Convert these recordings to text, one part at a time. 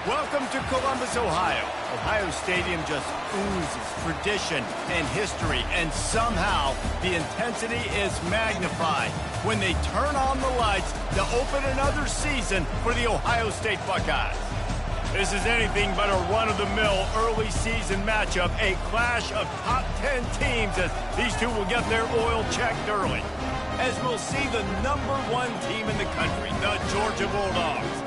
Welcome to Columbus, Ohio. Ohio Stadium just oozes tradition and history, and somehow the intensity is magnified when they turn on the lights to open another season for the Ohio State Buckeyes. This is anything but a run-of-the-mill early season matchup, a clash of top 10 teams as these two will get their oil checked early. As we'll see the #1 team in the country, the Georgia Bulldogs,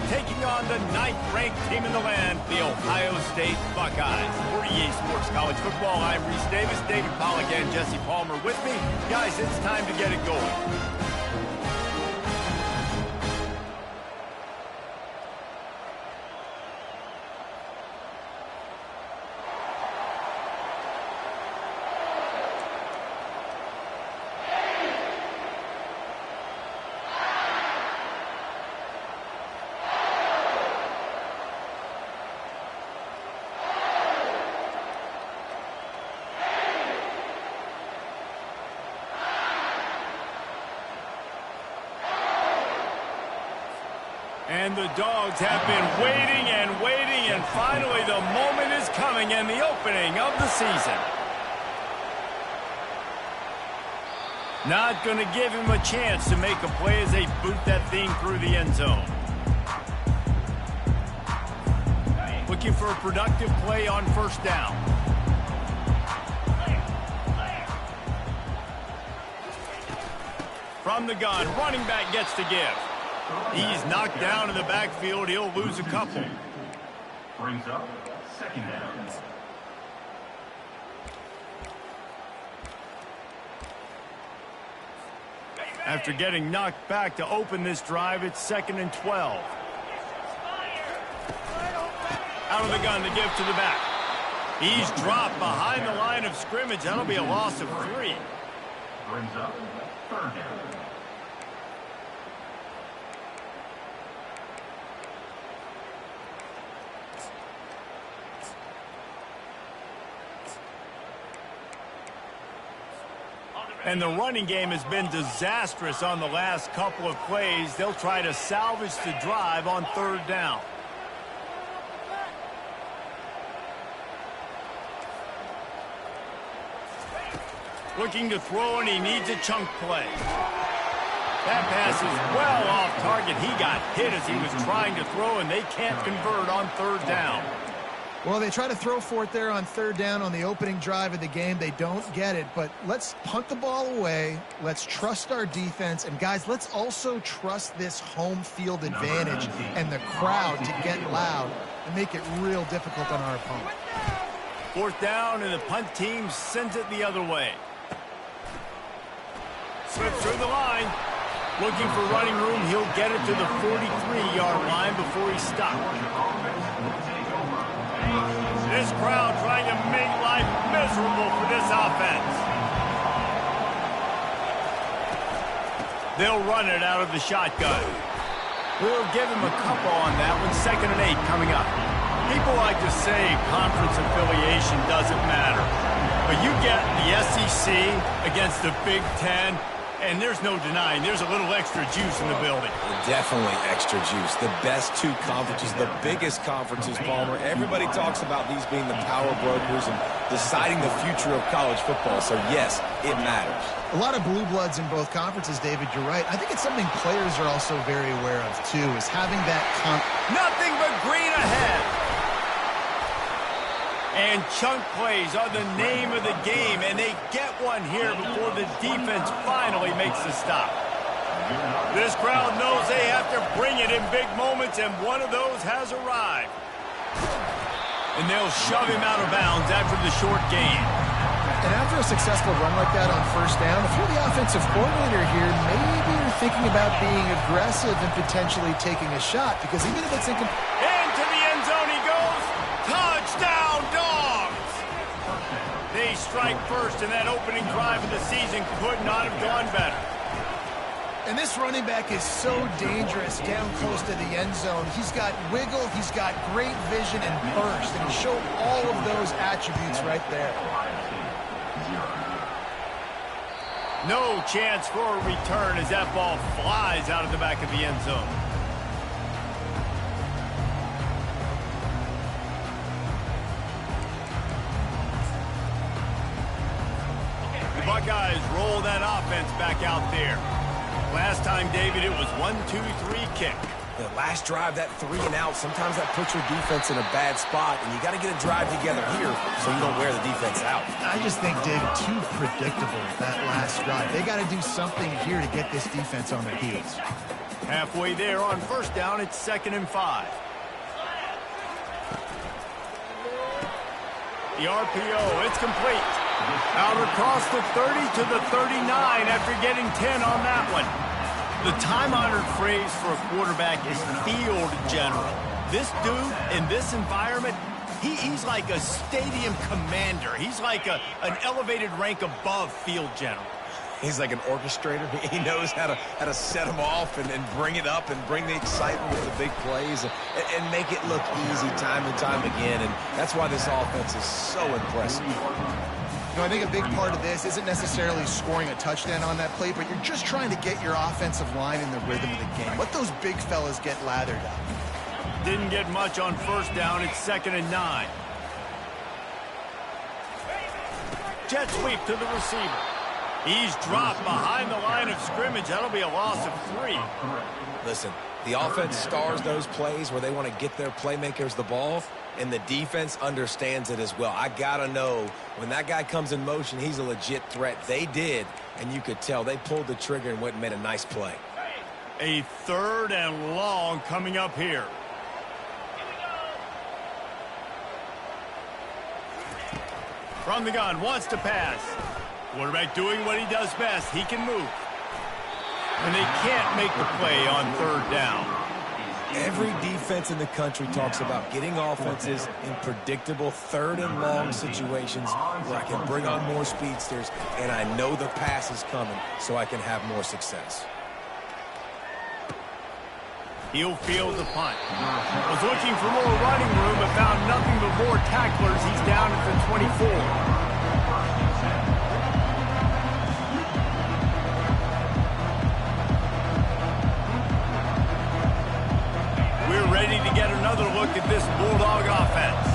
taking on the 9th-ranked team in the land, the Ohio State Buckeyes. For EA Sports College Football, I'm Reese Davis, David Pollack, and Jesse Palmer with me. Guys, it's time to get it going. And the Dogs have been waiting and finally the moment is coming and the opening of the season. Not going to give him a chance to make a play as they boot that thing through the end zone. Looking for a productive play on first down. From the gun, running back gets to give. He's knocked down in the backfield. He'll lose a couple. Brings up second down. After getting knocked back to open this drive, it's 2nd and 12. Out of the gun to give to the back. He's dropped behind the line of scrimmage. That'll be a loss of 3. Brings up third down. And the running game has been disastrous on the last couple of plays. They'll try to salvage the drive on third down. Looking to throw, and he needs a chunk play. That pass is well off target. He got hit as he was trying to throw, and they can't convert on third down. Well, they try to throw for it there on third down on the opening drive of the game. They don't get it, but let's punt the ball away. Let's trust our defense. And, guys, let's also trust this home field advantage and the crowd to get loud and make it real difficult on our opponent. Fourth down, and the punt team sends it the other way. Slips through the line. Looking for running room. He'll get it to the 43-yard line before he's stopped. This crowd trying to make life miserable for this offense. They'll run it out of the shotgun. We'll give him a couple on that one. 2nd and 8 coming up. People like to say conference affiliation doesn't matter. But you get the SEC against the Big Ten, and there's no denying there's a little extra juice in the building. Definitely extra juice. The best 2 conferences, the biggest conferences, Palmer. Everybody talks about these being the power brokers and deciding the future of college football. So, yes, it matters. A lot of blue bloods in both conferences, David. You're right. I think it's something players are also very aware of, too, is having that Nothing but green ahead. And chunk plays are the name of the game, and they get one here before the defense finally makes the stop. This crowd knows they have to bring it in big moments, and one of those has arrived. And they'll shove him out of bounds after the short gain. And after a successful run like that on first down, if you're the offensive coordinator here, maybe you're thinking about being aggressive and potentially taking a shot, because even if it's incomplete. Into the end zone he goes. Touchdown, Dogs! They strike first, and that opening drive of the season could not have gone better. And this running back is so dangerous down close to the end zone. He's got wiggle, he's got great vision and burst, and he showed all of those attributes right there. No chance for a return as that ball flies out of the back of the end zone. Buckeyes roll that offense back out there. Last time, David, it was 1-2-3 kick. The last drive, that 3 and out, sometimes that puts your defense in a bad spot, and you got to get a drive together here so you don't wear the defense out. I just think, David, too predictable that last drive. They got to do something here to get this defense on their heels. Halfway there on first down, it's 2nd and 5. The RPO, it's complete. Out across the 30 to the 39 after getting 10 on that one. The time-honored phrase for a quarterback is field general. This dude, in this environment, he's like a stadium commander. He's like an elevated rank above field general. He's like an orchestrator. He knows how to set them off and bring it up and bring the excitement with the big plays and make it look easy time and time again. And that's why this offense is so impressive. You know, I think a big part of this isn't necessarily scoring a touchdown on that play, but you're just trying to get your offensive line in the rhythm of the game. Let those big fellas get lathered up. Didn't get much on first down. It's 2nd and 9. Jet sweep to the receiver. He's dropped behind the line of scrimmage. That'll be a loss of 3. Listen, the offense stars those plays where they want to get their playmakers the ball, and the defense understands it as well. I got to know when that guy comes in motion, he's a legit threat. They did, and you could tell they pulled the trigger and went and made a nice play. A 3rd and long coming up here. From the gun, wants to pass. Quarterback doing what he does best. He can move. And they can't make the play on 3rd down. Every defense in the country talks about getting offenses in predictable 3rd and long situations where I can bring on more speedsters and I know the pass is coming so I can have more success. He'll field the punt. Was looking for more running room but found nothing but more tacklers. He's down at the 24. Ready to get another look at this Bulldog offense.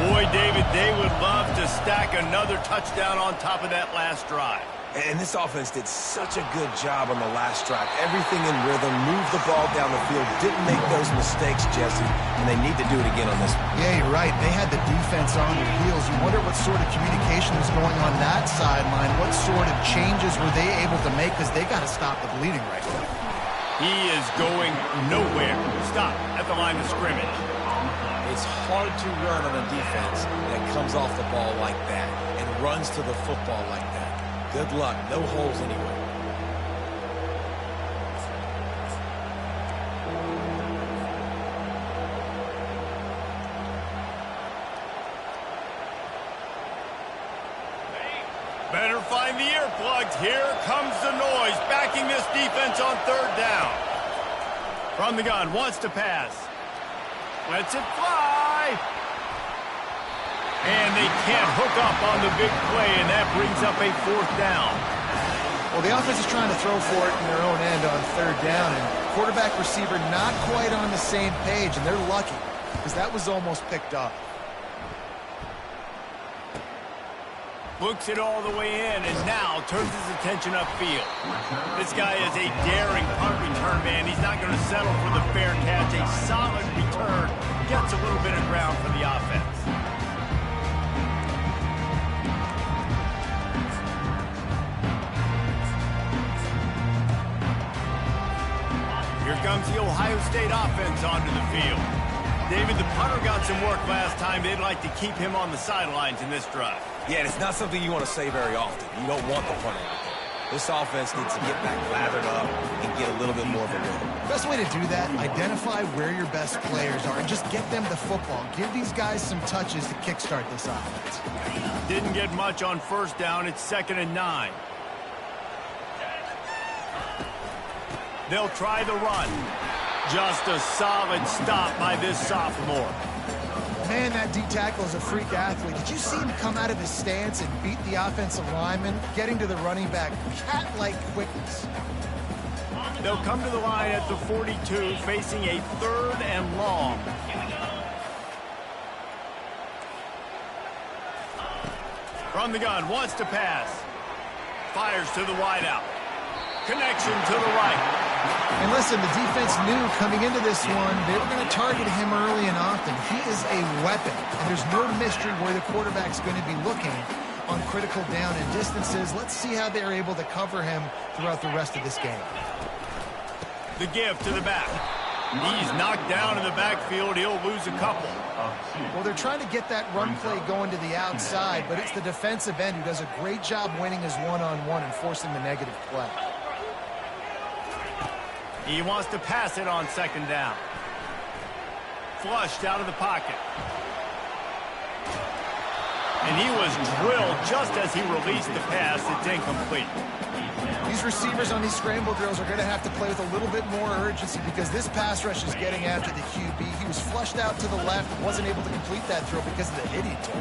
Boy, David, they would love to stack another touchdown on top of that last drive. And this offense did such a good job on the last drive. Everything in rhythm, moved the ball down the field, didn't make those mistakes, Jesse, and they need to do it again on this one. Yeah, you're right. They had the defense on their heels. You wonder what sort of communication was going on that sideline. What sort of changes were they able to make because they got to stop the bleeding right now. He is going nowhere. Stop at the line of scrimmage. It's hard to run on a defense that comes off the ball like that and runs to the football like that. Good luck. No holes anyway. Better find the earplugs. Here comes the noise, backing this defense on 3rd down. From the gun, wants to pass. Lets it fly. And they can't hook up on the big play, and that brings up a 4th down. Well, the offense is trying to throw for it in their own end on 3rd down, and quarterback receiver not quite on the same page, and they're lucky because that was almost picked up. Looks it all the way in, and now turns his attention upfield. This guy is a daring punt return man. He's not going to settle for the fair catch. A solid return. Gets a little bit of ground for the offense. Here comes the Ohio State offense onto the field. David, the punter got some work last time. They'd like to keep him on the sidelines in this drive. Yeah, and it's not something you want to say very often. You don't want the punter. This offense needs to get back lathered up and get a little bit more of a rhythm. Best way to do that, identify where your best players are and just get them the football. Give these guys some touches to kickstart this offense. Didn't get much on first down. It's 2nd and 9. They'll try the run. Just a solid stop by this sophomore. Man, that D-tackle is a freak athlete. Did you see him come out of his stance and beat the offensive lineman, getting to the running back? Cat-like quickness. They'll come to the line at the 42, facing a 3rd and long. From the gun, wants to pass. Fires to the wideout. Connection to the right. And listen, the defense knew coming into this one, they were going to target him early and often. He is a weapon, and there's no mystery where the quarterback's going to be looking on critical down and distances. Let's see how they're able to cover him throughout the rest of this game. The give to the back. He's knocked down in the backfield. He'll lose a couple. Well, they're trying to get that run play going to the outside, but it's the defensive end who does a great job winning his one-on-one and forcing the negative play. He wants to pass it on second down. Flushed out of the pocket. And he was drilled just as he released the pass. It's incomplete. These receivers on these scramble drills are going to have to play with a little bit more urgency because this pass rush is getting after the QB. He was flushed out to the left, wasn't able to complete that throw because of the hit he took.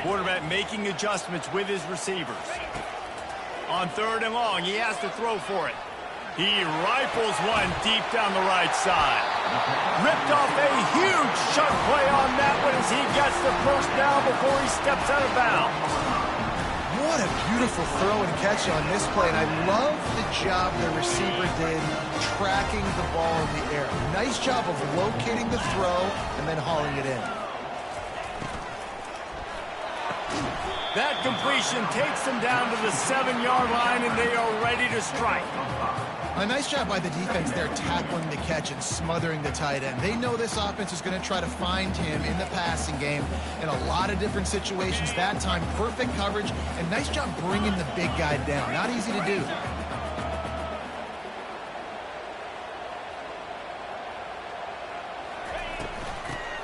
Quarterback making adjustments with his receivers. On third and long, he has to throw for it. He rifles one deep down the right side. Ripped off a huge shot play on that one as he gets the first down before he steps out of bounds. What a beautiful throw and catch on this play, and I love the job the receiver did tracking the ball in the air. Nice job of locating the throw and then hauling it in. That completion takes them down to the 7-yard line, and they are ready to strike. A nice job by the defense there tackling the catch and smothering the tight end. They know this offense is going to try to find him in the passing game in a lot of different situations. That time, perfect coverage, and nice job bringing the big guy down. Not easy to do.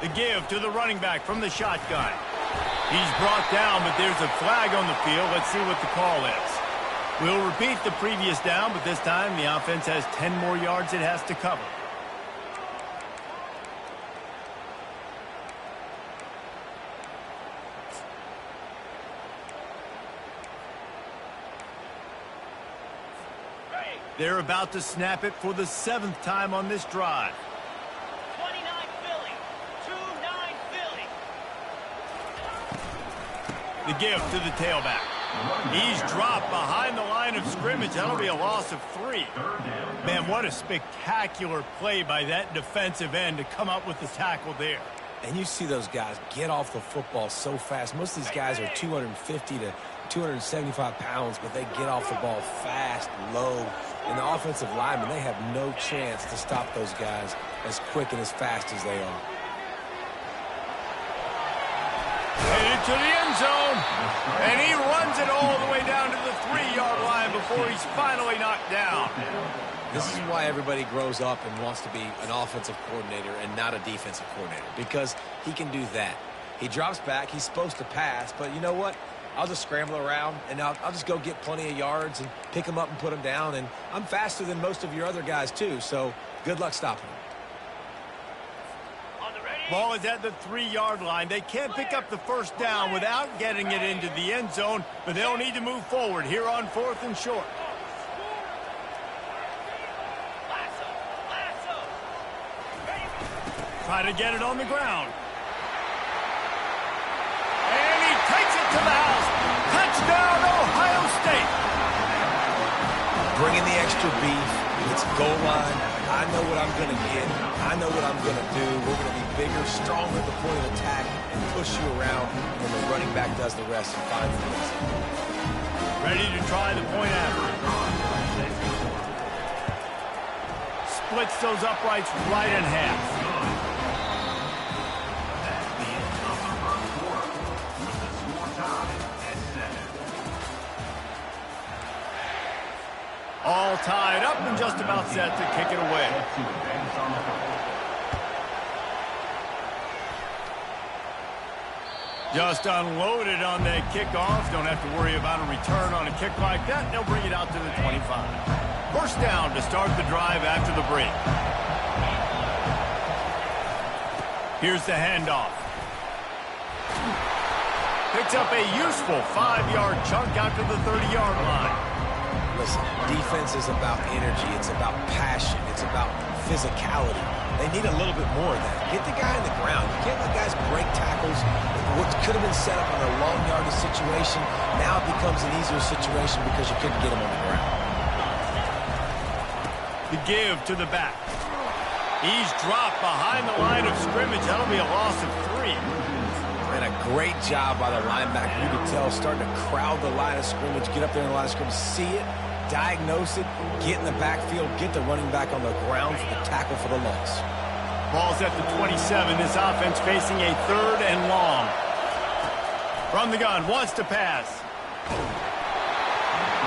The give to the running back from the shotgun. He's brought down, but there's a flag on the field. Let's see what the call is. We'll repeat the previous down, but this time the offense has 10 more yards it has to cover. They're about to snap it for the 7th time on this drive. 29 Philly, 2-9 Philly. The give to the tailback. He's dropped behind the line of scrimmage. That'll be a loss of 3. Man, what a spectacular play by that defensive end to come up with the tackle there. And you see those guys get off the football so fast. Most of these guys are 250 to 275 pounds, but they get off the ball fast, low. And the offensive linemen, they have no chance to stop those guys as quick and as fast as they are. Headed to the end zone, and he runs it all the way down to the 3-yard line before he's finally knocked down. This is why everybody grows up and wants to be an offensive coordinator and not a defensive coordinator, because he can do that. He drops back, he's supposed to pass, but you know what? I'll just scramble around, and I'll just go get plenty of yards and pick them up and put them down, and I'm faster than most of your other guys too, so good luck stopping them. Ball is at the 3-yard line. They can't pick up the first down without getting it into the end zone, but they'll need to move forward here on 4th and short. Try to get it on the ground. And he takes it to the house. Touchdown, Ohio State. Bringing the extra beef. It's goal line. I know what I'm going to get. I know what I'm going to do. We're going to be bigger, stronger at the point of attack, and push you around when the running back does the rest and finds the rest. Ready to try the point after. Splits those uprights right in half. All tied up and just about set to kick it away. Just unloaded on that kickoff. Don't have to worry about a return on a kick like that. They'll bring it out to the 25. First down to start the drive after the break. Here's the handoff. Picks up a useful 5-yard chunk out to the 30-yard line. Listen, defense is about energy. It's about passion. It's about physicality. They need a little bit more of that. Get the guy on the ground. You can't let guys break tackles. What could have been set up in a long yardage situation, now it becomes an easier situation because you couldn't get him on the ground. The give to the back. He's dropped behind the line of scrimmage. That'll be a loss of 3. And a great job by the linebacker. You could tell starting to crowd the line of scrimmage, get up there in the line of scrimmage, see it, diagnose it, get in the backfield, get the running back on the ground for the tackle for the loss. Ball's at the 27. This offense facing a 3rd and long. From the gun, wants to pass.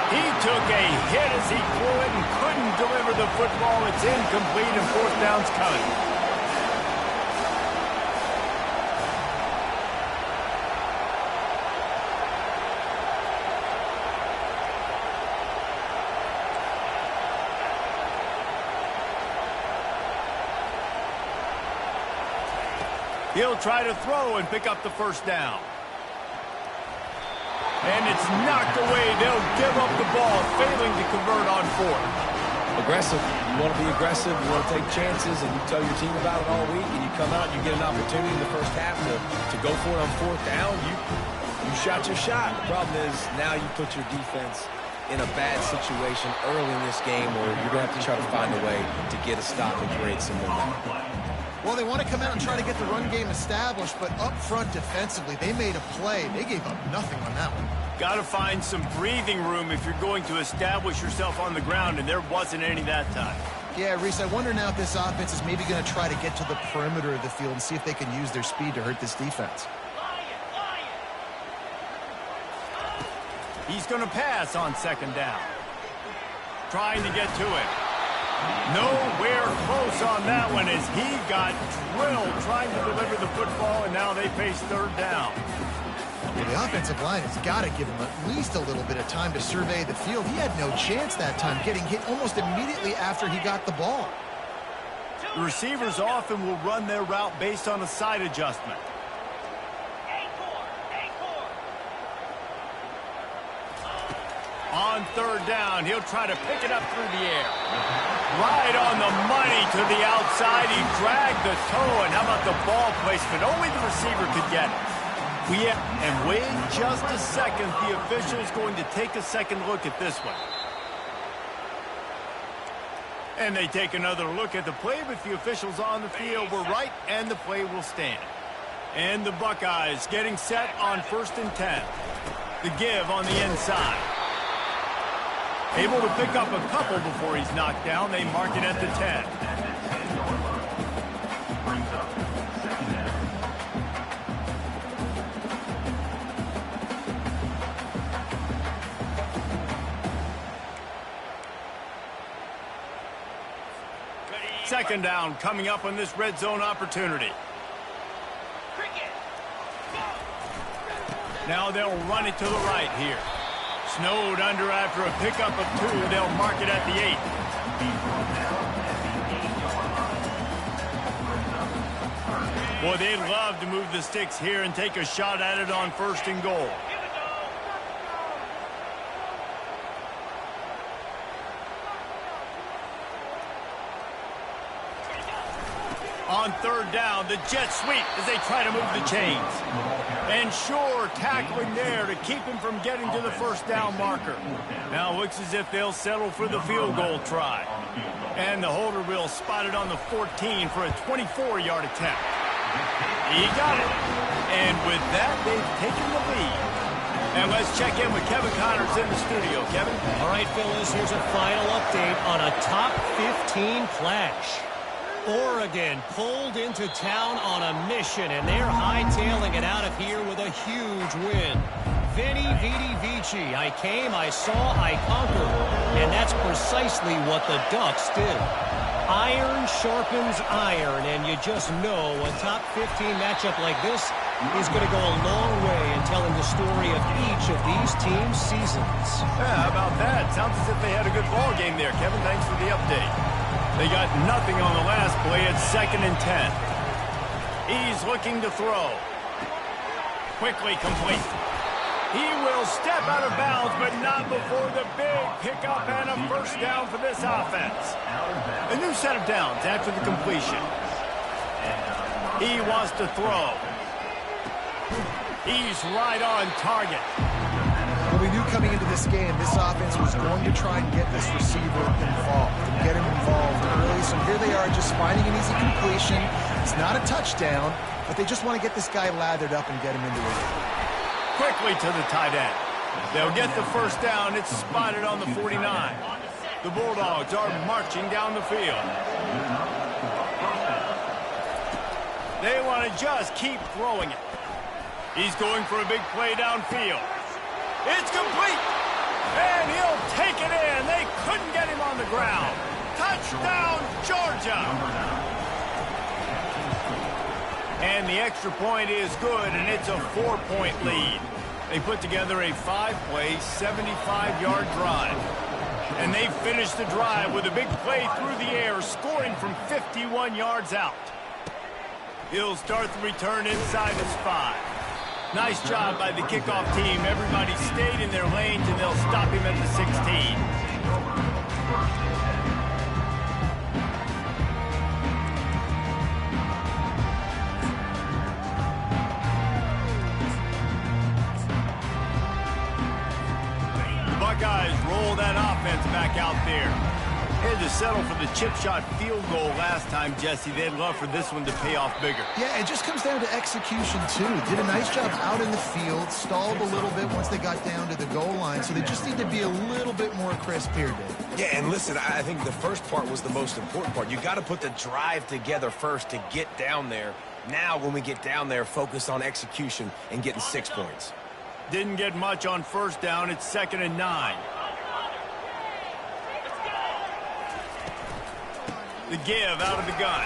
He took a hit as he threw it and couldn't deliver the football. It's incomplete and 4th down's coming. He'll try to throw and pick up the 1st down. And it's knocked away. They'll give up the ball, failing to convert on 4th. Aggressive. You want to be aggressive. You want to take chances, and you tell your team about it all week, and you come out and you get an opportunity in the first half to go for it on 4th down. You shot your shot. The problem is now you put your defense in a bad situation early in this game where you're going to have to try to find a way to get a stop and create some momentum. Well, they want to come out and try to get the run game established, but up front defensively, they made a play. They gave up nothing on that one. Got to find some breathing room if you're going to establish yourself on the ground, and there wasn't any that time. Yeah, Reese, I wonder now if this offense is maybe going to try to get to the perimeter of the field and see if they can use their speed to hurt this defense. He's going to pass on 2nd down. Trying to get to it. Nowhere close on that one as he got drilled trying to deliver the football, and now they face 3rd down. Well, the offensive line has got to give him at least a little bit of time to survey the field. He had no chance that time, getting hit almost immediately after he got the ball. The receivers often will run their route based on a side adjustment. On 3rd down, he'll try to pick it up through the air. Right on the money to the outside. He dragged the toe, and how about the ball placement? Only the receiver could get it. And wait just a second. The official's going to take a second look at this one. And they take another look at the play, but the officials on the field were right, and the play will stand. And the Buckeyes getting set on 1st and 10. The give on the inside. Able to pick up a couple before he's knocked down. They mark it at the 10. Brings up 2nd down. Second down coming up on this red zone opportunity. Now they'll run it to the right here. Snowed under after a pickup of 2. They'll mark it at the 8. Boy, they'd love to move the sticks here and take a shot at it on 1st and goal. On 3rd down, the jet sweep as they try to move the chains. And sure, tackling there to keep him from getting to the 1st down marker. Now it looks as if they'll settle for the field goal try. And the holder will spot it on the 14 for a 24-yard attempt. He got it. And with that, they've taken the lead. And let's check in with Kevin Connors in the studio. Kevin? All right, Phyllis, here's a final update on a top 15 clash. Oregon pulled into town on a mission, and they're hightailing it out of here with a huge win. Veni, Vidi, Vici. I came, I saw, I conquered. And that's precisely what the Ducks did. Iron sharpens iron, and you just know a top 15 matchup like this is going to go a long way in telling the story of each of these teams' seasons. Yeah, how about that? Sounds as if they had a good ball game there. Kevin, thanks for the update. They got nothing on the last play. It's 2nd and 10. He's looking to throw. Quickly complete. He will step out of bounds, but not before the big pickup and a first down for this offense. A new set of downs after the completion. He wants to throw. He's right on target. Well, we knew coming into this game, this offense was going to try and get this receiver involved and get him involved early. So here they are just finding an easy completion. It's not a touchdown, but they just want to get this guy lathered up and get him into the game. Quickly to the tight end. They'll get the first down. It's spotted on the 49. The Bulldogs are marching down the field. They want to just keep throwing it. He's going for a big play downfield. It's complete. And he'll take it in. They couldn't get him on the ground. Touchdown, Georgia. And the extra point is good, and it's a 4-point lead. They put together a 5-play, 75-yard drive. And they finished the drive with a big play through the air, scoring from 51 yards out. He'll start the return inside his 5. Nice job by the kickoff team. Everybody stayed in their lanes, and they'll stop him at the 16. Buckeyes roll that offense back out there. They had to settle for the chip shot field goal last time, Jesse. They'd love for this one to pay off bigger. Yeah, it just comes down to execution, too. Did a nice job out in the field, stalled a little bit once they got down to the goal line, so they just need to be a little bit more crisp here, Dave. Yeah, and listen, I think the first part was the most important part. You got to put the drive together first to get down there. Now, when we get down there, focus on execution and getting 6 points. Didn't get much on first down. It's 2nd and 9. The give out of the gun.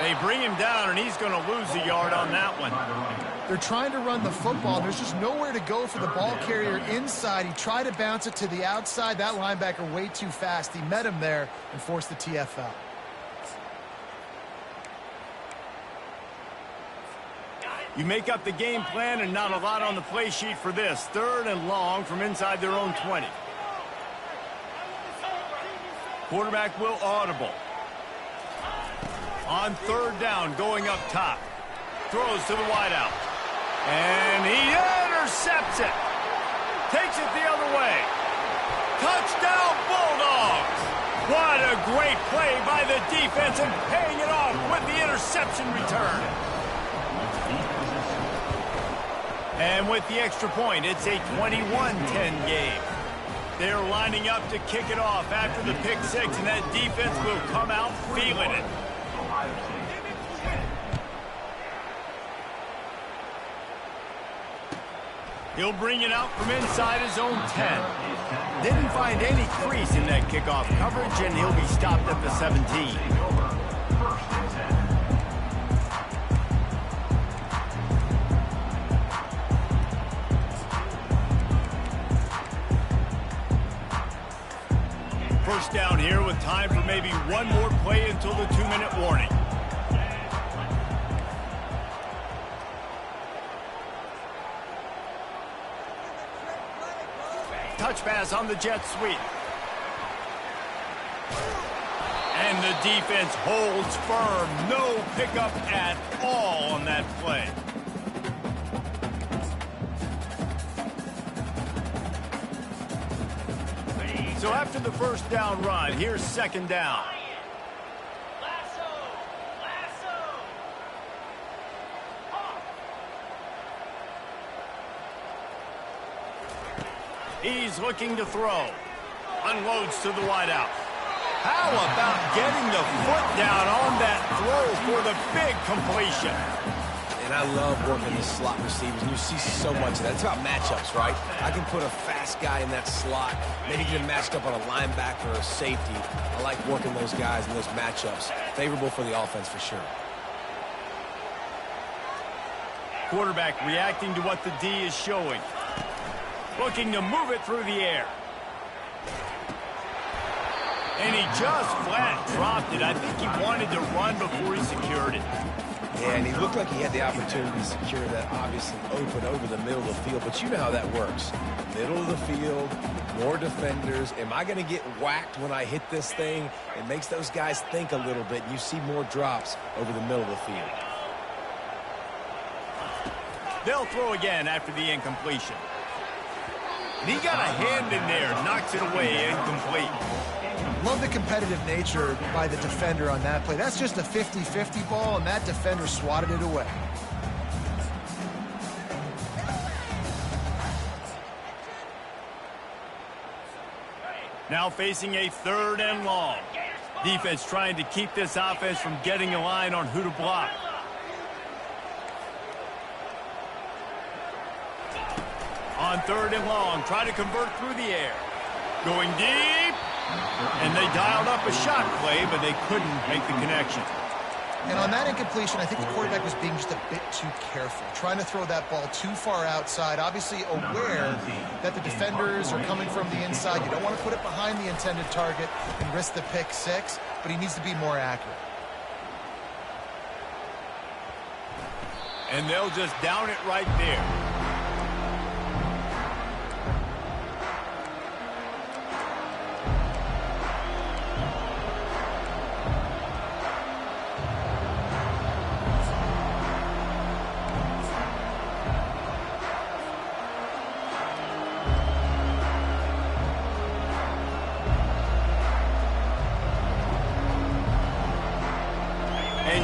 They bring him down, and he's going to lose a yard on that one. They're trying to run the football. There's just nowhere to go for the ball carrier inside. He tried to bounce it to the outside. That linebacker way too fast. He met him there and forced the TFL. You make up the game plan, and not a lot on the play sheet for this. 3rd and long from inside their own 20. Quarterback will audible. On 3rd down, going up top. Throws to the wideout. And he intercepts it. Takes it the other way. Touchdown, Bulldogs! What a great play by the defense, and paying it off with the interception return. And with the extra point, it's a 21-10 game. They're lining up to kick it off after the pick 6, and that defense will come out feeling it. He'll bring it out from inside his own 10. Didn't find any crease in that kickoff coverage, and he'll be stopped at the 17. First down here with time for maybe one more play until the 2-minute warning. Touch pass on the jet sweep. And the defense holds firm. No pickup at all on that play. So after the first down run, here's 2nd down. He's looking to throw. Unloads to the wideout. How about getting the foot down on that throw for the big completion? And I love working the slot receivers, and you see so much of that. It's about matchups, right? I can put a fast guy in that slot, maybe get him matched up on a linebacker or a safety. I like working those guys in those matchups. Favorable for the offense for sure. Quarterback reacting to what the D is showing. Looking to move it through the air. And he just flat dropped it. I think he wanted to run before he secured it. Yeah, and he looked like he had the opportunity to secure that obviously open over the middle of the field, but you know how that works. Middle of the field, more defenders. Am I going to get whacked when I hit this thing? It makes those guys think a little bit. You see more drops over the middle of the field. They'll throw again after the incompletion. And he got a hand in there, knocks it away, incomplete. Love the competitive nature by the defender on that play. That's just a 50-50 ball, and that defender swatted it away. Now facing a 3rd and long. Defense trying to keep this offense from getting a line on who to block. On 3rd and long, try to convert through the air. Going deep. And they dialed up a shot play, but they couldn't make the connection. And on that incompletion, I think the quarterback was being just a bit too careful, trying to throw that ball too far outside, obviously aware that the defenders are coming from the inside. You don't want to put it behind the intended target and risk the pick 6, but he needs to be more accurate. And they'll just down it right there.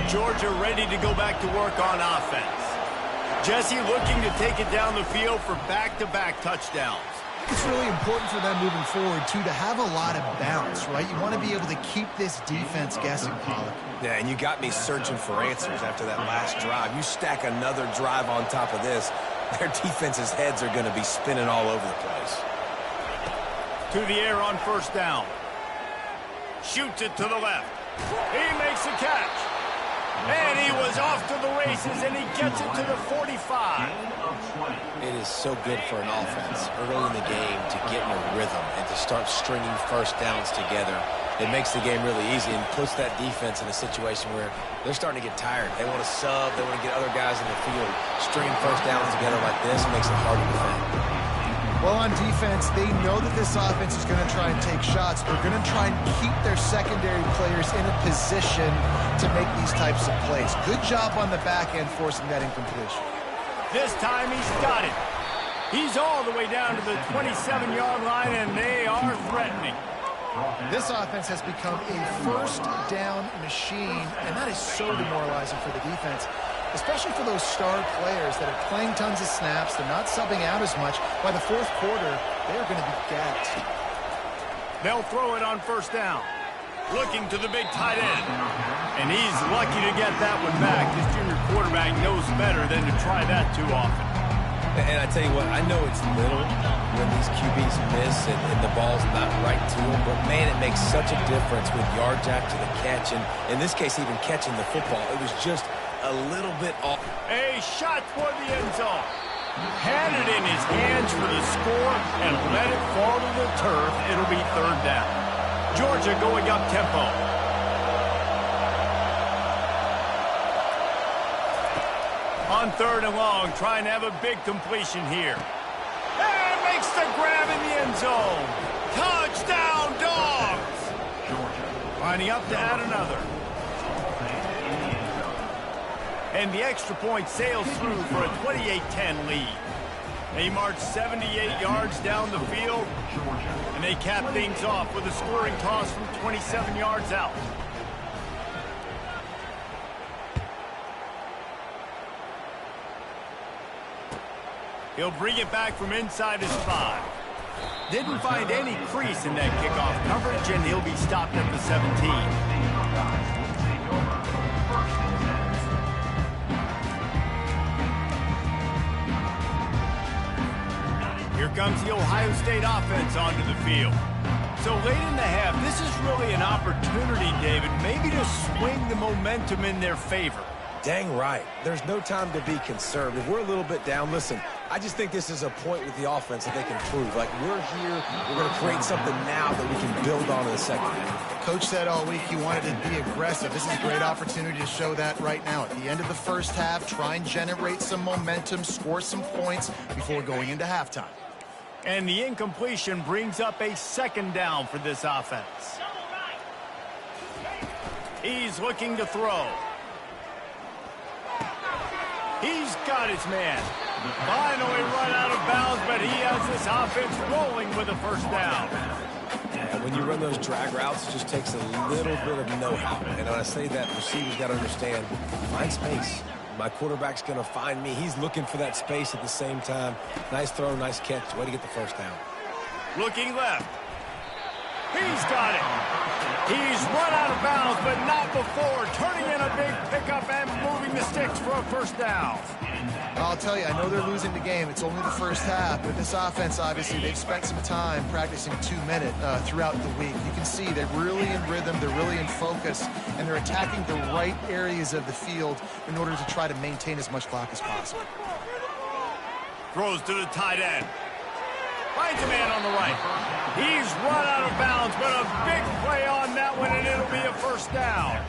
Georgia ready to go back to work on offense. Jesse looking to take it down the field for back-to-back touchdowns. It's really important for them moving forward, too, to have a lot of bounce, right? You want to be able to keep this defense guessing, Pollock. Yeah, and you got me searching for answers after that last drive. You stack another drive on top of this, their defense's heads are going to be spinning all over the place. To the air on 1st down. Shoots it to the left. He makes a catch. And he was off to the races, and he gets it to the 45. It is so good for an offense early in the game to get in a rhythm and to start stringing 1st downs together. It makes the game really easy and puts that defense in a situation where they're starting to get tired. They want to sub. They want to get other guys in the field. Stringing 1st downs together like this makes it hard to defend. Well, on defense, they know that this offense is going to try and take shots. They're going to try and keep their secondary players in a position to make these types of plays. Good job on the back end forcing that incompletion. This time he's got it. He's all the way down to the 27-yard line, and they are threatening. This offense has become a 1st down machine, and that is so demoralizing for the defense, especially for those star players that are playing tons of snaps. They're not subbing out as much. By the 4th quarter, they're going to be gassed. They'll throw it on 1st down. Looking to the big tight end. And he's lucky to get that one back. This junior quarterback knows better than to try that too often. And I tell you what, I know it's little when these QBs miss and the ball's not right to them, but man, it makes such a difference with yards after the catch. And in this case, even catching the football, it was just a little bit off. A shot for the end zone. Had it in his hands for the score and let it fall to the turf. It'll be 3rd down. Georgia going up tempo. On 3rd and long, trying to have a big completion here. And makes the grab in the end zone. Touchdown, Dogs! Lining up to add another. And the extra point sails through for a 28-10 lead. They march 78 yards down the field, and they cap things off with a scoring toss from 27 yards out. He'll bring it back from inside his 5. Didn't find any crease in that kickoff coverage, and he'll be stopped at the 17. Here comes the Ohio State offense onto the field. So late in the half, this is really an opportunity, David, maybe to swing the momentum in their favor. Dang right. There's no time to be conservative. We're a little bit down. Listen, I just think this is a point with the offense that they can prove. Like, we're here, we're going to create something now that we can build on in the second half. Coach said all week he wanted to be aggressive. This is a great opportunity to show that right now. At the end of the first half, try and generate some momentum, score some points before going into halftime. And the incompletion brings up a second down for this offense. He's looking to throw. He's got his man. Finally run out of bounds, but he has this offense rolling with a first down. Yeah, when you run those drag routes, it just takes a little bit of know-how. And when I say that, receivers got to understand, find space. My quarterback's going to find me. He's looking for that space at the same time. Nice throw, nice catch. Way to get the first down. Looking left. He's got it. He's run out of bounds, but not before. Turning in a big pickup and moving the sticks for a first down. I'll tell you, I know they're losing the game. It's only the first half, but this offense, obviously, they've spent some time practicing 2-minute throughout the week. You can see they're really in rhythm, they're really in focus, and they're attacking the right areas of the field in order to try to maintain as much clock as possible. Throws to the tight end. Finds a man on the right. He's run out of bounds, but a big play on that one, and it'll be a first down.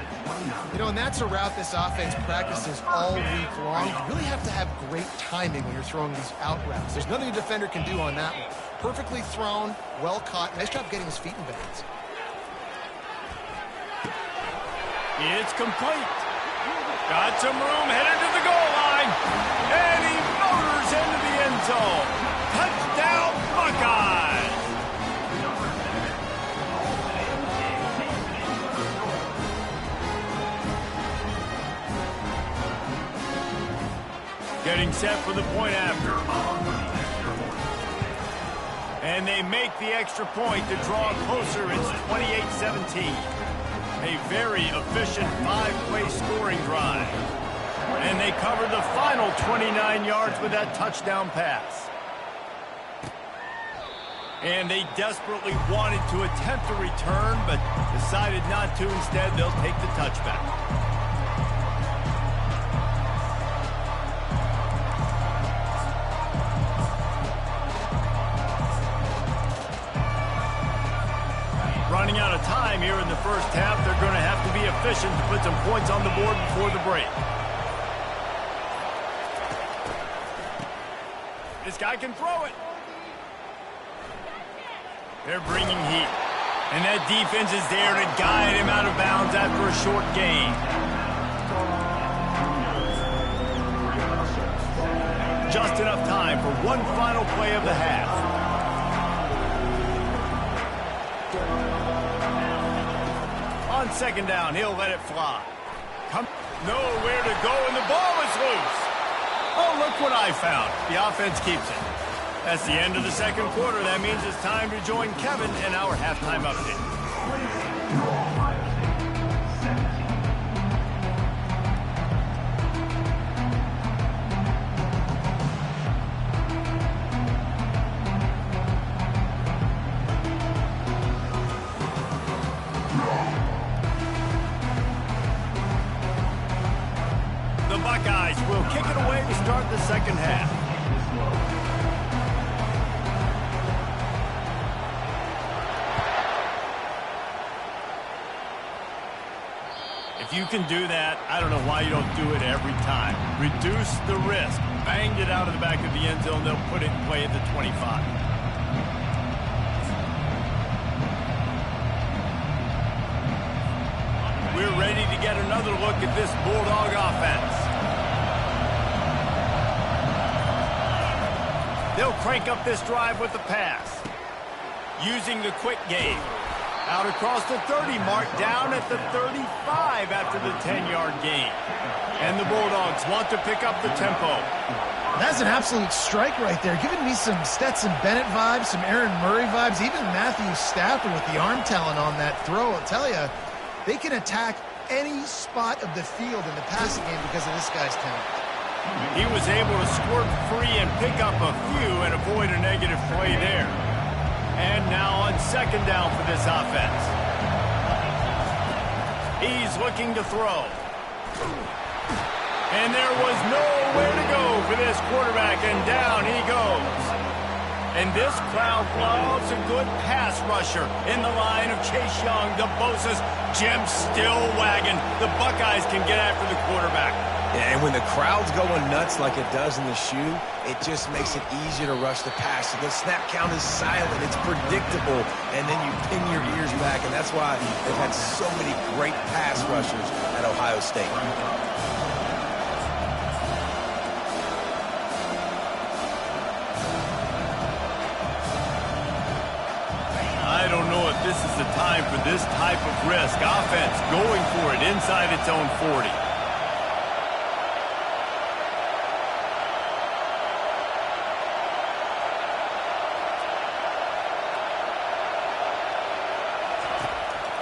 You know, and that's a route this offense practices all week long. You really have to have great timing when you're throwing these out routes. There's nothing a defender can do on that one. Perfectly thrown, well caught. Nice job getting his feet in bounds. It's complete. Got some room, headed to the goal line. And he motors into the end zone. Touchdown, Buckeyes! Getting set for the point after. And they make the extra point to draw closer. It's 28-17. A very efficient 5-play scoring drive. And they cover the final 29 yards with that touchdown pass. And they desperately wanted to attempt a return, but decided not to. Instead, they'll take the touchback. Running out of time here in the first half. They're going to have to be efficient to put some points on the board before the break. This guy can throw it. They're bringing heat. And that defense is there to guide him out of bounds after a short gain. Just enough time for one final play of the half. On second down, he'll let it fly. Nowhere to go, and the ball is loose. Oh, look what I found. The offense keeps it. That's the end of the second quarter. That means it's time to join Kevin in our halftime update. The Buckeyes will kick it away to start the second half. If you can do that, I don't know why you don't do it every time. Reduce the risk. Banged it out of the back of the end zone. They'll put it in play at the 25. We're ready to get another look at this Bulldog offense. They'll crank up this drive with the pass. Using the quick game. Out across the 30 mark, down at the 35 after the 10-yard gain. And the Bulldogs want to pick up the tempo. That's an absolute strike right there. Giving me some Stetson Bennett vibes, some Aaron Murray vibes, even Matthew Stafford with the arm talent on that throw. I'll tell you, they can attack any spot of the field in the passing game because of this guy's talent. He was able to squirt free and pick up a few and avoid a negative play there. And now on second down for this offense. He's looking to throw. And there was nowhere to go for this quarterback, and down he goes. And this crowd loves a good pass rusher in the line of Chase Young, the Bosa's, Jim still wagging. The Buckeyes can get after the quarterback. Yeah, and when the crowd's going nuts like it does in the shoe, it just makes it easier to rush the pass. So the snap count is silent. It's predictable. And then you pin your ears back, and that's why they've had so many great pass rushers at Ohio State. I don't know if this is the time for this type of risk. Offense going for it inside its own 40.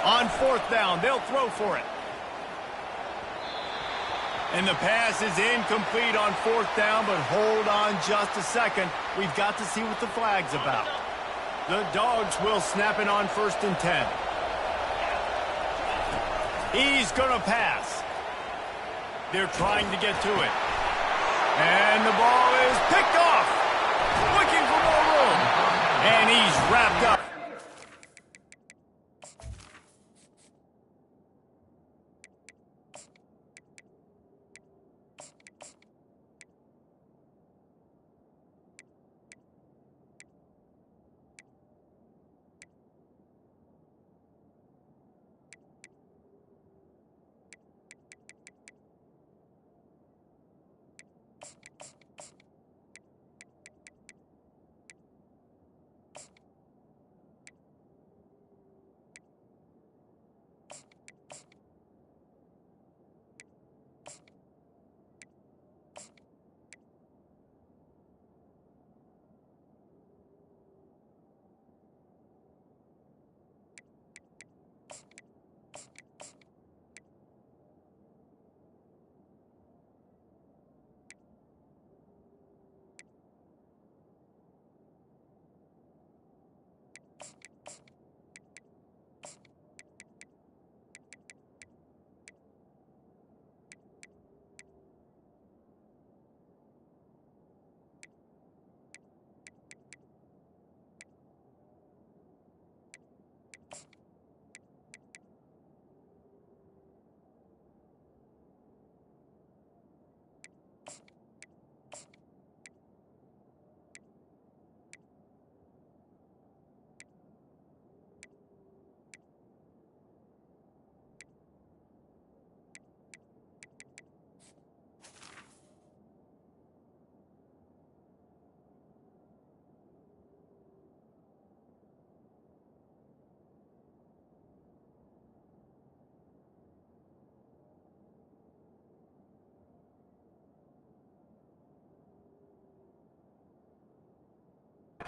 On fourth down, they'll throw for it. And the pass is incomplete on fourth down, but hold on just a second. We've got to see what the flag's about. The Dogs will snap it on 1st and 10. He's going to pass. They're trying to get to it. And the ball is picked off. Looking for more room. And he's wrapped up.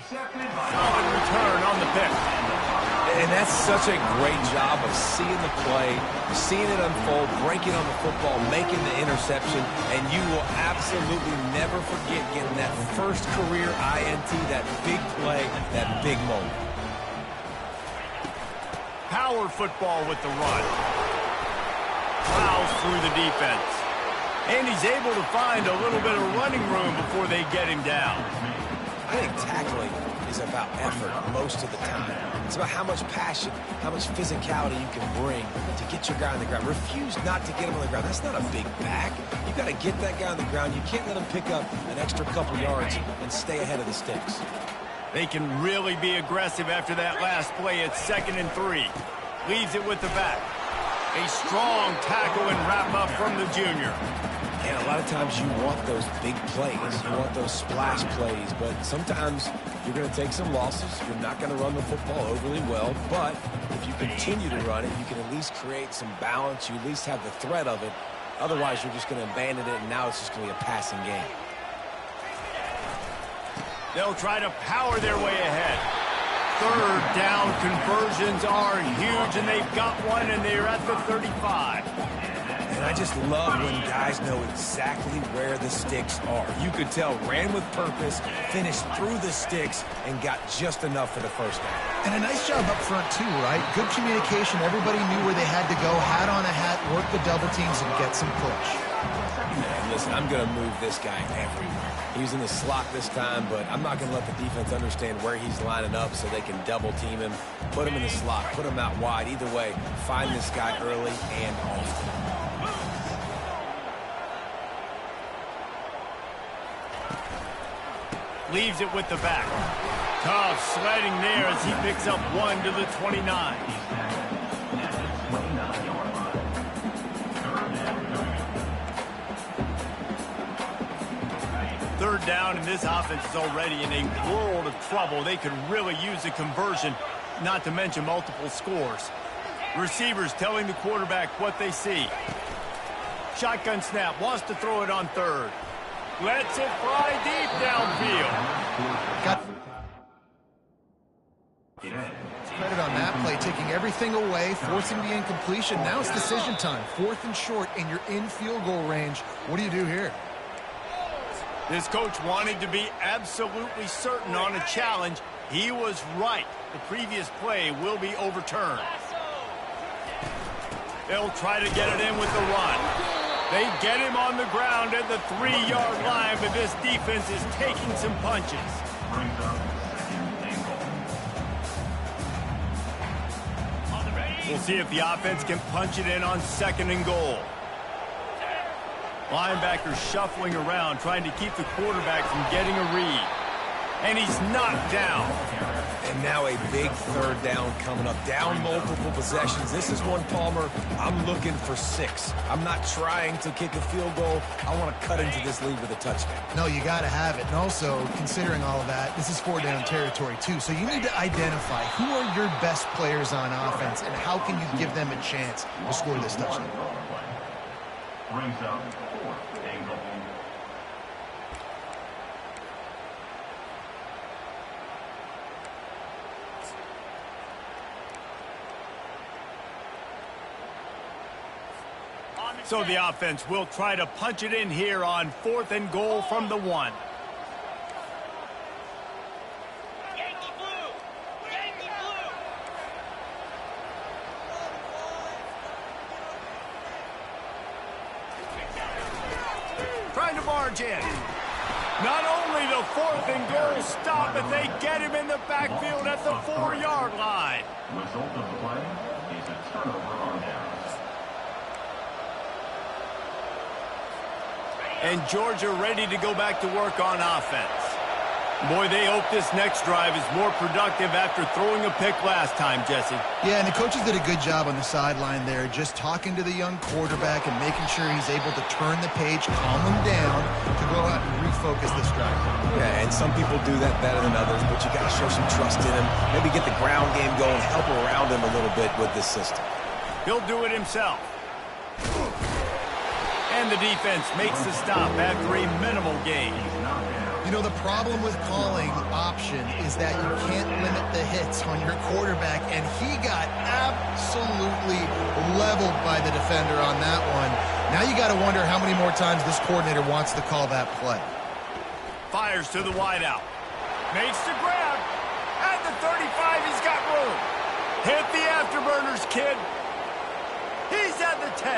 Solid return on the pick. And that's such a great job of seeing the play, seeing it unfold, breaking on the football, making the interception, and you will absolutely never forget getting that first career INT, that big play, that big moment. Power football with the run. Plows through the defense. And he's able to find a little bit of running room before they get him down. I think tackling is about effort most of the time. It's about how much passion, how much physicality you can bring to get your guy on the ground. Refuse not to get him on the ground. That's not a big back. You got to get that guy on the ground. You can't let him pick up an extra couple yards and stay ahead of the sticks. They can really be aggressive after that last play. It's 2nd and 3. Leaves it with the back. A strong tackle and wrap up from the junior. And a lot of times you want those big plays. You want those splash plays. But sometimes you're going to take some losses. You're not going to run the football overly well. But if you continue to run it, you can at least create some balance. You at least have the threat of it. Otherwise, you're just going to abandon it, and now it's just going to be a passing game. They'll try to power their way ahead. 3rd down conversions are huge, and they've got one, and they're at the 35. And I just love when guys know exactly where the sticks are. You could tell, ran with purpose, finished through the sticks, and got just enough for the first down. And a nice job up front, too, right? Good communication. Everybody knew where they had to go, hat on a hat, work the double teams, and get some push. And listen, I'm going to move this guy everywhere. He's in the slot this time, but I'm not going to let the defense understand where he's lining up so they can double team him. Put him in the slot, put him out wide. Either way, find this guy early and often. Leaves it with the back. Tough sledding there as he picks up 1 to the 29. Third down, and this offense is already in a world of trouble. They could really use a conversion, not to mention multiple scores. Receivers telling the quarterback what they see. Shotgun snap, wants to throw it on third. Lets it fly deep downfield. Got credit on that play, taking everything away, forcing the incompletion. Now it's decision time. 4th and short, and you're in field goal range. What do you do here? This coach wanted to be absolutely certain on a challenge. He was right. The previous play will be overturned. They'll try to get it in with the run. They get him on the ground at the 3-yard line, but this defense is taking some punches. We'll see if the offense can punch it in on 2nd and goal. Linebacker shuffling around, trying to keep the quarterback from getting a read. And he's knocked down. And now a big 3rd down coming up. Down multiple possessions. This is one, Palmer, I'm looking for 6. I'm not trying to kick a field goal. I want to cut into this lead with a touchdown. No, you got to have it. And also, considering all of that, this is 4-down territory, too. So you need to identify who are your best players on offense and how can you give them a chance to score this touchdown. Brings up 4th and goal. So the offense will try to punch it in here on 4th and goal from the 1. Yankee blue! Yankee blue! Trying to barge in. Not only the 4th and goal stop, but they get him in the backfield at the 4-yard line. Result of the play is a turnover on downs. And Georgia ready to go back to work on offense. Boy, they hope this next drive is more productive after throwing a pick last time, Jesse. Yeah, and the coaches did a good job on the sideline there, just talking to the young quarterback and making sure he's able to turn the page, calm him down, to go out and refocus this drive. Yeah, and some people do that better than others, but you got to show some trust in him. Maybe get the ground game going, help around him a little bit with this system. He'll do it himself. And the defense makes the stop after a minimal gain. You know, the problem with calling option is that you can't limit the hits on your quarterback, and he got absolutely leveled by the defender on that one. Now you got to wonder how many more times this coordinator wants to call that play. Fires to the wideout. Makes the grab. At the 35, he's got room. Hit the afterburners, kid. He's at the 10.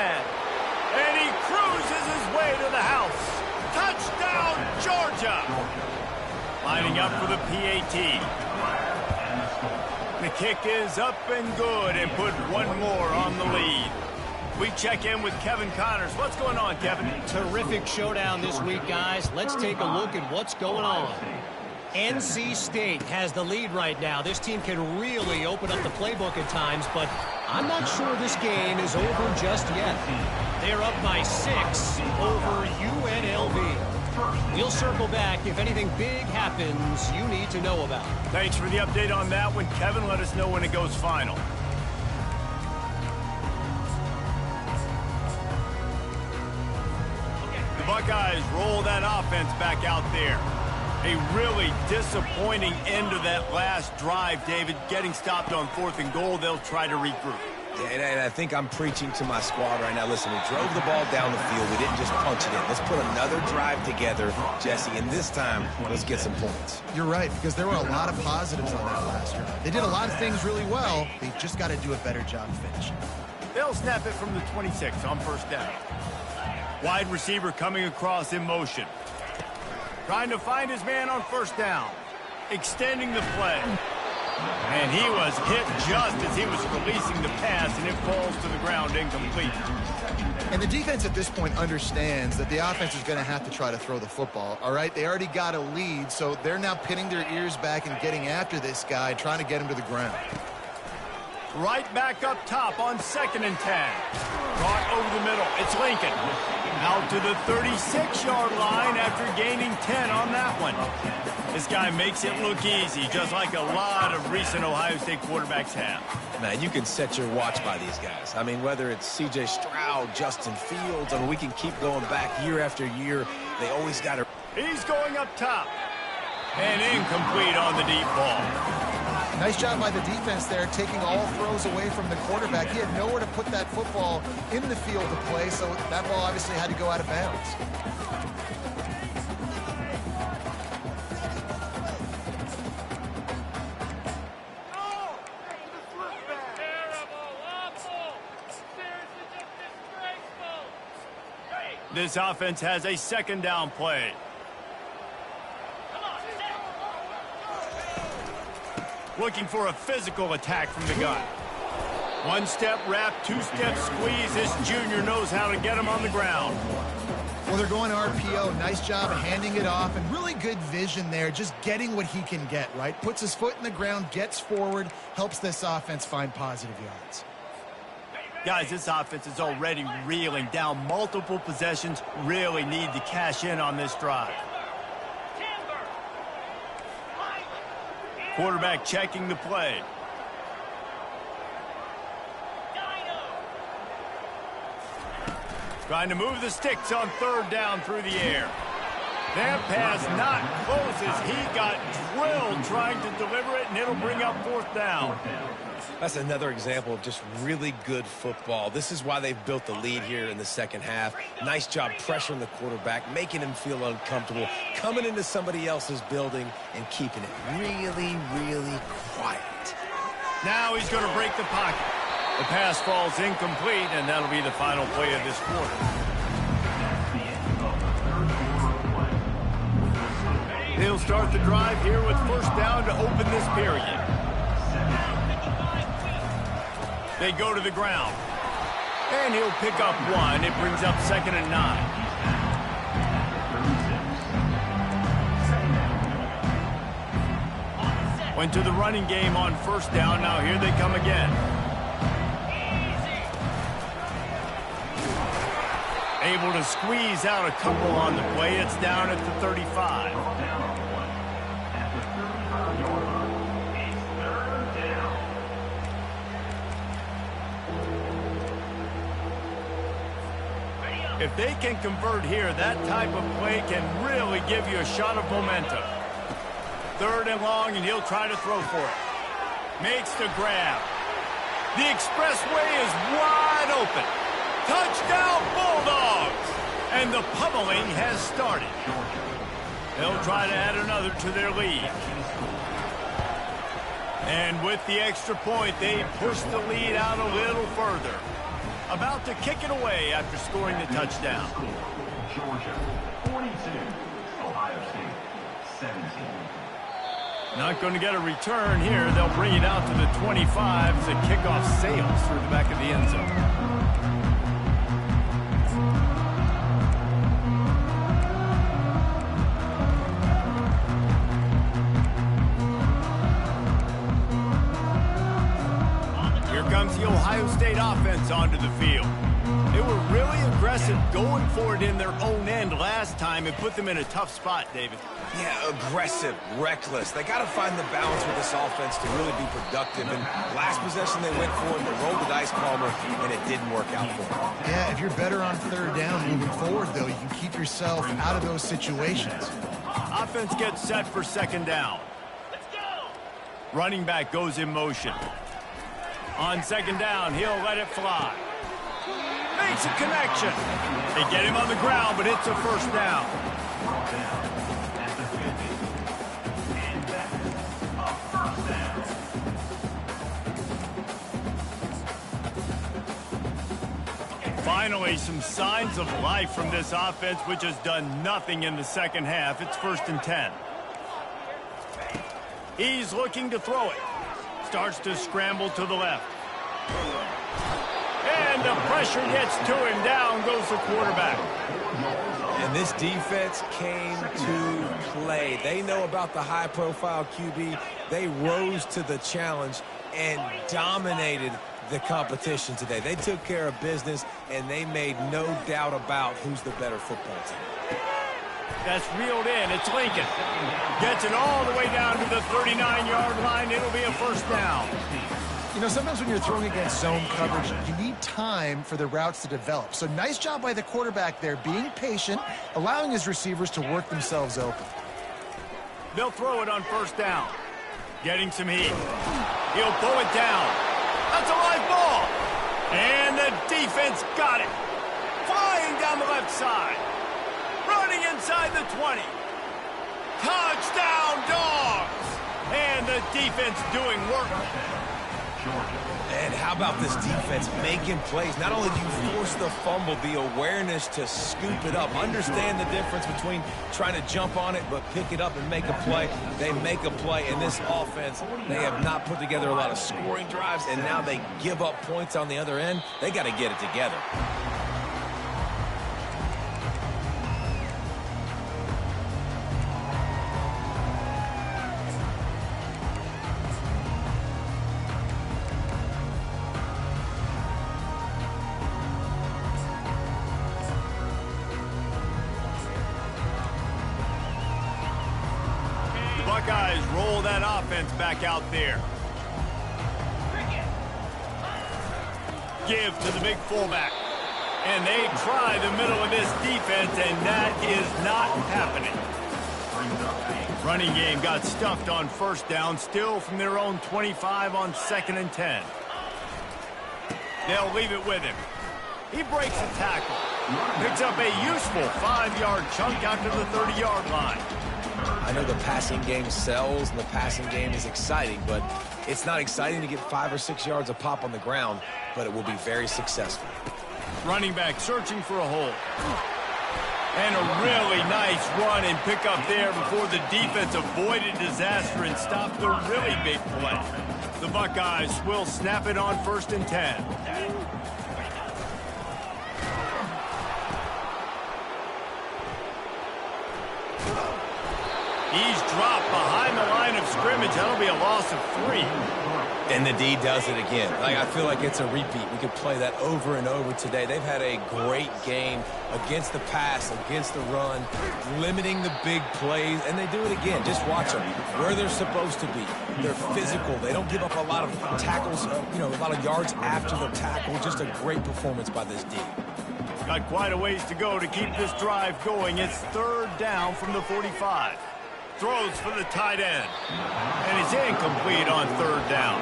And he cruises his way to the house. Touchdown, Georgia! Lining up for the PAT. The kick is up and good and put one more on the lead. We check in with Kevin Connors. What's going on, Kevin? Terrific showdown this week, guys. Let's take a look at what's going on. NC State has the lead right now. This team can really open up the playbook at times, but I'm not sure this game is over just yet. They're up by 6 over UNLV. We'll circle back if anything big happens you need to know about. Thanks for the update on that one, Kevin. Let us know when it goes final. The Buckeyes roll that offense back out there. A really disappointing end to that last drive, David. Getting stopped on 4th and goal, they'll try to regroup. Yeah, and I think I'm preaching to my squad right now. Listen, we drove the ball down the field. We didn't just punch it in. Let's put another drive together, Jesse, and this time, let's get some points. You're right, because there were a lot of positives on that last drive. They did a lot of things really well. They've just got to do a better job finishing. They'll snap it from the 26 on 1st down. Wide receiver coming across in motion. Trying to find his man on first down. Extending the play. And he was hit just as he was releasing the pass, and it falls to the ground incomplete. And the defense at this point understands that the offense is going to have to try to throw the football, all right? They already got a lead, so they're now pinning their ears back and getting after this guy, trying to get him to the ground. Right back up top on 2nd and 10. Caught over the middle. It's Lincoln. Out to the 36-yard line after gaining 10 on that one. This guy makes it look easy, just like a lot of recent Ohio State quarterbacks have. Man, you can set your watch by these guys. I mean, whether it's C.J. Stroud, Justin Fields, I mean, we can keep going back year after year. They always got to... He's going up top. And incomplete on the deep ball. Nice job by the defense there, taking all throws away from the quarterback. He had nowhere to put that football in the field to play, so that ball obviously had to go out of bounds. This offense has a 2nd down play. Looking for a physical attack from the gun. 1-step wrap, 2-step squeeze. This junior knows how to get him on the ground. Well, they're going RPO. Nice job of handing it off, and really good vision there, just getting what he can get, right? Puts his foot in the ground, gets forward, helps this offense find positive yards. Guys, this offense is already reeling down multiple possessions. Really need to cash in on this drive. Quarterback checking the play. Trying to move the sticks on 3rd down through the air. That pass not close as he got drilled trying to deliver it, and it'll bring up 4th down. That's another example of just really good football. This is why they've built the lead here in the 2nd half. Nice job pressuring the quarterback, making him feel uncomfortable, coming into somebody else's building and keeping it really, really quiet. Now he's going to break the pocket. The pass falls incomplete, and that'll be the final play of this quarter. He'll start the drive here with 1st down to open this period. They go to the ground. And he'll pick up 1. It brings up 2nd and 9. Went to the running game on 1st down. Now here they come again. Able to squeeze out a couple on the play. It's down at the 35. If they can convert here, that type of play can really give you a shot of momentum. 3rd and long, and he'll try to throw for it. Makes the grab. The expressway is wide open. Touchdown, Bulldogs! And the pummeling has started. They'll try to add another to their lead. And with the extra point, they push the lead out a little further. About to kick it away after scoring the touchdown. Georgia, 42. Ohio State, 17. Not going to get a return here. They'll bring it out to the 25 as the kickoff sails through the back of the end zone. Comes the Ohio State offense onto the field. They were really aggressive going for it in their own end last time and put them in a tough spot, David. Yeah, aggressive, reckless. They got to find the balance with this offense to really be productive. And last possession they went for it, they rolled the dice, Palmer, and it didn't work out for them. Yeah, if you're better on 3rd down moving forward, though, you can keep yourself out of those situations. Offense gets set for 2nd down. Let's go! Running back goes in motion. On 2nd down, he'll let it fly. Makes a connection. They get him on the ground, but it's a 1st down. Finally, some signs of life from this offense, which has done nothing in the second half. It's 1st and 10. He's looking to throw it. Starts to scramble to the left. And the pressure gets to him. Down goes the quarterback. And this defense came to play. They know about the high-profile QB. They rose to the challenge and dominated the competition today. They took care of business, and they made no doubt about who's the better football team. That's reeled in. It's Lincoln. Gets it all the way down to the 39-yard line. It'll be a 1st down. You know, sometimes when you're throwing against zone coverage, you need time for the routes to develop. So nice job by the quarterback there, being patient, allowing his receivers to work themselves open. They'll throw it on 1st down. Getting some heat. He'll pull it down. That's a live ball. And the defense got it. Flying down the left side. Running inside the 20. Touchdown, Dogs! And the defense doing work. And how about this defense making plays? Not only do you force the fumble, the awareness to scoop it up. Understand the difference between trying to jump on it but pick it up and make a play. They make a play. In this offense, they have not put together a lot of scoring drives, and now they give up points on the other end. They got to get it together. Buckeyes roll that offense back out there. Give to the big fullback. And they try the middle of this defense, and that is not happening. Running game got stuffed on 1st down, still from their own 25 on 2nd and 10. They'll leave it with him. He breaks a tackle. Picks up a useful 5-yard chunk out to the 30-yard line. I know the passing game sells and the passing game is exciting, but it's not exciting to get 5 or 6 yards a pop on the ground, but it will be very successful. Running back searching for a hole. And a really nice run and pick up there before the defense avoided disaster and stopped the really big play. The Buckeyes will snap it on 1st and 10. He's dropped behind the line of scrimmage. That'll be a loss of 3. And the D does it again. I feel like it's a repeat. We could play that over and over today. They've had a great game against the pass, against the run, limiting the big plays, and they do it again. Just watch them where they're supposed to be. They're physical. They don't give up a lot of tackles, a lot of yards after the tackle. Just a great performance by this D. Got quite a ways to go to keep this drive going. It's 3rd down from the 45. Throws for the tight end. And it's incomplete on 3rd down.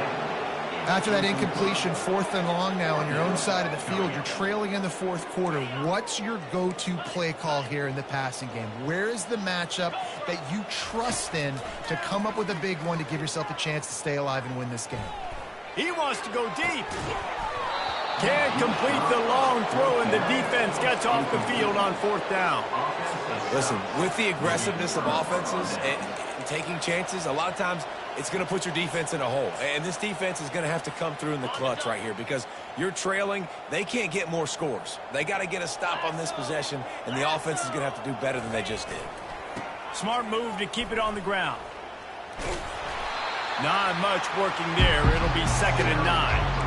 After that incompletion, 4th and long now on your own side of the field. You're trailing in the 4th quarter. What's your go-to play call here in the passing game? Where is the matchup that you trust in to come up with a big one to give yourself a chance to stay alive and win this game? He wants to go deep. Can't complete the long throw, and the defense gets off the field on 4th down. Listen, with the aggressiveness of offenses and taking chances, a lot of times it's going to put your defense in a hole. And this defense is going to have to come through in the clutch right here because you're trailing. They can't get more scores. They got to get a stop on this possession, and the offense is going to have to do better than they just did. Smart move to keep it on the ground. Not much working there. It'll be 2nd and 9.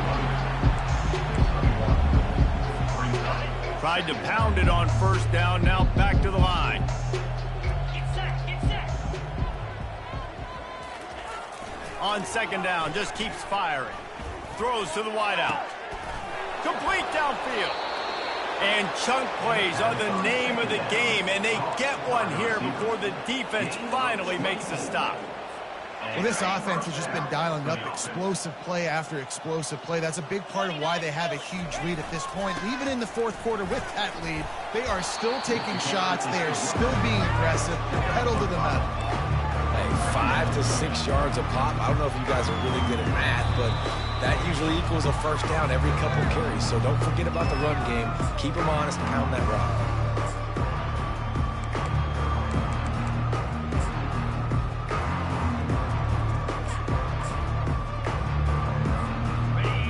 Tried to pound it on 1st down, now back to the line. Get set. On 2nd down, just keeps firing. Throws to the wideout. Complete downfield. And chunk plays are the name of the game, and they get one here before the defense finally makes the stop. Well, this offense has just been dialing up explosive play after explosive play. That's a big part of why they have a huge lead at this point. Even in the 4th quarter with that lead, they are still taking shots. They are still being aggressive. Pedal to the metal. Hey, 5 to 6 yards a pop. I don't know if you guys are really good at math, but that usually equals a first down every couple carries. So don't forget about the run game. Keep them honest, pound that rock.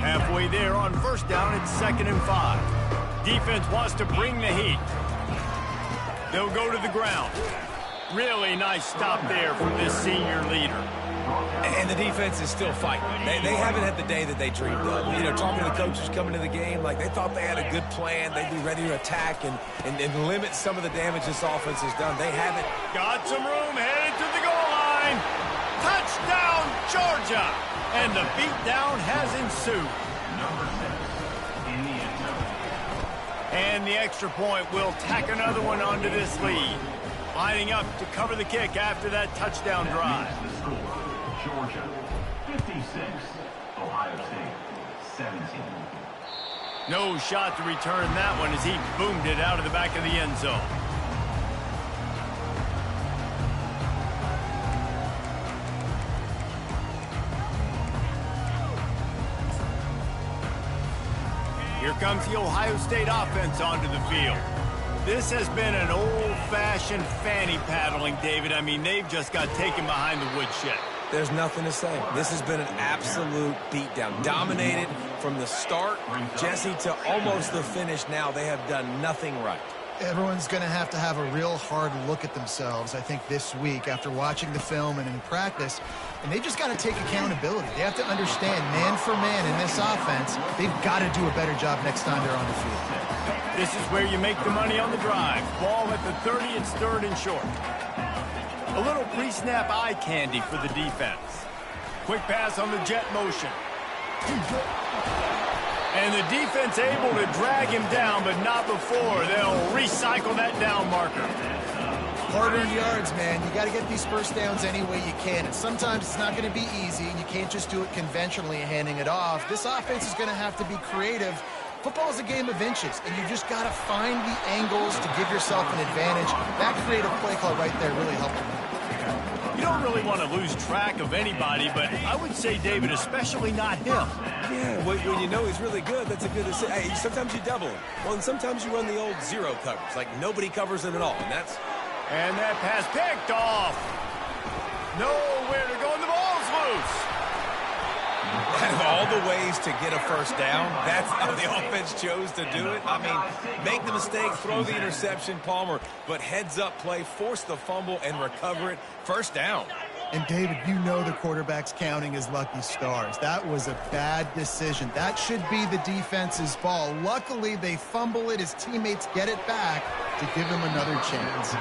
Halfway there on first down, it's 2nd and 5. Defense wants to bring the heat. They'll go to the ground. Really nice stop there from this senior leader. And the defense is still fighting. They haven't had the day that they dreamed of. You know, talking to the coaches coming to the game, like they thought they had a good plan. They'd be ready to attack and limit some of the damage this offense has done. They haven't. Got some room, headed to the goal line. Touchdown, Georgia! And the beatdown has ensued. Number 6 in the end zone. And the extra point will tack another one onto this lead. Lining up to cover the kick after that touchdown drive. The score, Georgia 56, Ohio State 17. No shot to return that one as he boomed it out of the back of the end zone. Here comes the Ohio State offense onto the field. This has been an old-fashioned fanny paddling, David. I mean, they've just got taken behind the woodshed. There's nothing to say. This has been an absolute beatdown. Dominated from the start, Jesse, to almost the finish now. They have done nothing right. Everyone's going to have a real hard look at themselves, I think, this week after watching the film and in practice. And they just got to take accountability. They have to understand, man for man in this offense, they've got to do a better job next time they're on the field. This is where you make the money on the drive. Ball at the 30, it's 3rd and short. A little pre-snap eye candy for the defense. Quick pass on the jet motion. And the defense able to drag him down, but not before. They'll recycle that down marker. Hard-earned yards, man. You got to get these first downs any way you can. And sometimes it's not going to be easy, and you can't just do it conventionally handing it off. This offense is going to have to be creative. Football is a game of inches, and you just got to find the angles to give yourself an advantage. That creative play call right there really helped them. You don't really want to lose track of anybody, but I would say, David, especially not him. Yeah, when you know he's really good, that's a good decision. Hey, sometimes you double him. Well, and sometimes you run the old zero covers, like nobody covers him at all, and that's... And that pass picked off. Nowhere to go, and the ball's loose. Out of all the ways to get a first down, that's how the offense chose to do it. I mean, make the mistake, throw the interception, Palmer, but heads-up play, force the fumble, and recover it. First down. And, David, you know the quarterback's counting his lucky stars. That was a bad decision. That should be the defense's ball. Luckily, they fumble it. His teammates get it back to give him another chance.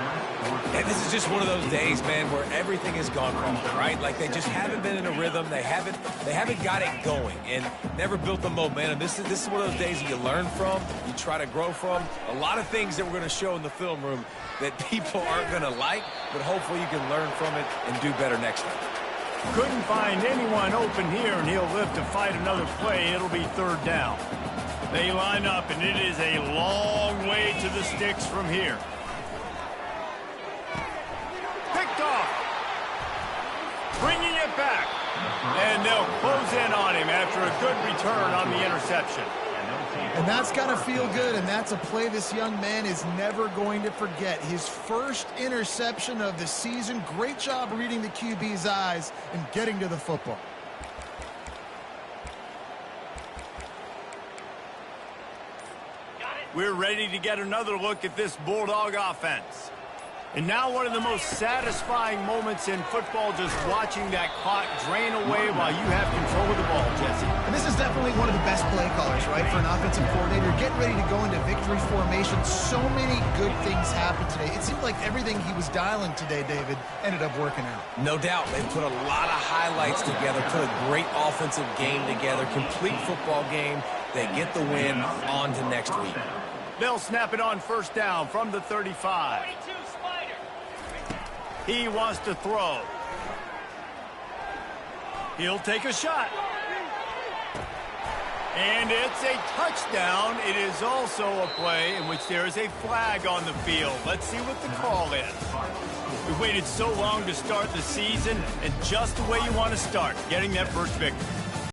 And this is just one of those days, man, where everything has gone wrong, right? Like they just haven't been in a rhythm. They haven't got it going and never built the momentum. This is one of those days that you learn from, you try to grow from. A lot of things that we're going to show in the film room that people aren't going to like, but hopefully you can learn from it and do better next time. Couldn't find anyone open here, and he'll live to fight another play. It'll be 3rd down. They line up, and it is a long way to the sticks from here. Picked off. Bringing it back. And they'll close in on him after a good return on the interception. And that's got to feel good, and that's a play this young man is never going to forget. His first interception of the season. Great job reading the QB's eyes and getting to the football. We're ready to get another look at this Bulldog offense. And now one of the most satisfying moments in football, just watching that clock drain away while you have control of the ball, Jesse. And this is definitely one of the best play callers, right, for an offensive coordinator. Getting ready to go into victory formation. So many good things happened today. It seemed like everything he was dialing today, David, ended up working out. No doubt. They put a lot of highlights together, put a great offensive game together, complete football game. They get the win. On to next week. They'll snap it on first down from the 35. He wants to throw. He'll take a shot. And it's a touchdown. It is also a play in which there is a flag on the field. Let's see what the call is. We waited so long to start the season, and just the way you want to start, getting that first victory.